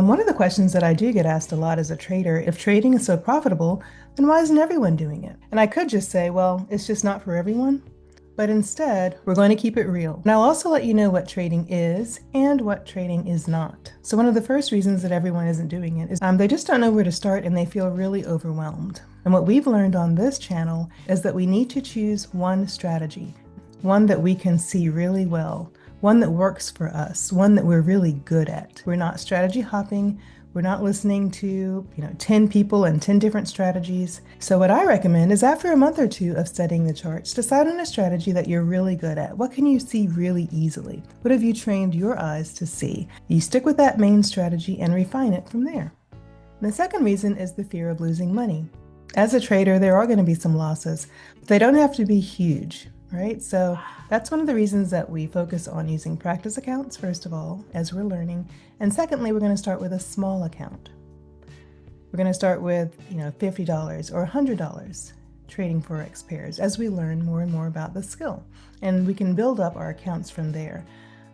One of the questions that I do get asked a lot as a trader, if trading is so profitable, then why isn't everyone doing it? And I could just say, well, it's just not for everyone. But instead, we're going to keep it real. And I'll also let you know what trading is and what trading is not. So one of the first reasons that everyone isn't doing it is they just don't know where to start and they feel really overwhelmed. And what we've learned on this channel is that we need to choose one strategy, one that we can see really well, one that works for us, one that we're really good at. We're not strategy hopping. We're not listening to, 10 people and 10 different strategies. So what I recommend is after a month or two of studying the charts, decide on a strategy that you're really good at. What can you see really easily? What have you trained your eyes to see? You stick with that main strategy and refine it from there. And the second reason is the fear of losing money. As a trader, there are going to be some losses, but they don't have to be huge, right? So that's one of the reasons that we focus on using practice accounts, first of all, as we're learning. And secondly, we're going to start with a small account. We're going to start with, $50 or $100 trading Forex pairs as we learn more and more about the skill. And we can build up our accounts from there.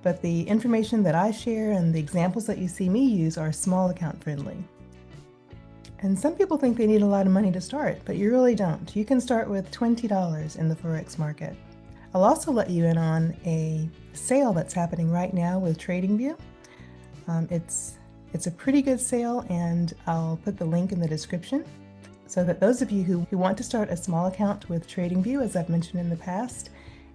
But the information that I share and the examples that you see me use are small account friendly. And some people think they need a lot of money to start, but you really don't. You can start with $20 in the Forex market. I'll also let you in on a sale that's happening right now with TradingView. It's a pretty good sale, and I'll put the link in the description so that those of you who want to start a small account with TradingView, as I've mentioned in the past,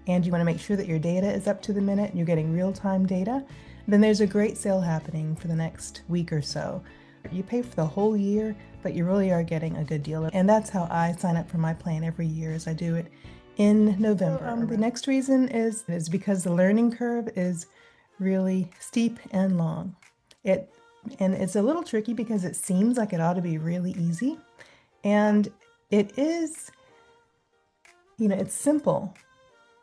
and you want to make sure that your data is up to the minute and you're getting real-time data, then there's a great sale happening for the next week or so. You pay for the whole year, but you really are getting a good deal. And that's how I sign up for my plan every year, as I do it in November. The next reason is because the learning curve is really steep and long. And it's a little tricky because it seems like it ought to be really easy. And it is, it's simple.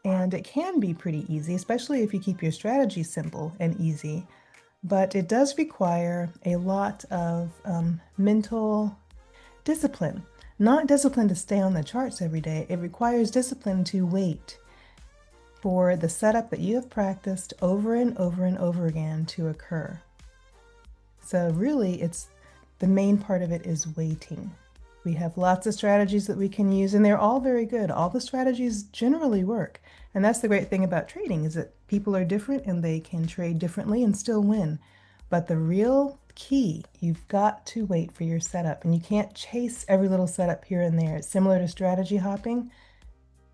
And it can be pretty easy, especially if you keep your strategy simple and easy. But it does require a lot of mental discipline. Not discipline to stay on the charts every day. It requires discipline to wait for the setup that you have practiced over and over and over again to occur. So really, the main part of it is waiting. We have lots of strategies that we can use, and they're all very good. All the strategies generally work. And that's the great thing about trading, is that people are different and they can trade differently and still win. But the real key, you've got to wait for your setup, and you can't chase every little setup here and there. It's similar to strategy hopping.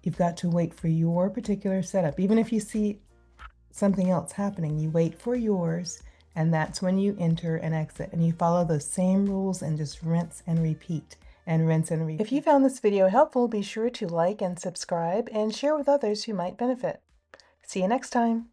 You've got to wait for your particular setup. Even if you see something else happening, you wait for yours, and that's when you enter and exit. And you follow those same rules and just rinse and repeat. And rinse and repeat. If you found this video helpful, be sure to like and subscribe and share with others who might benefit. See you next time.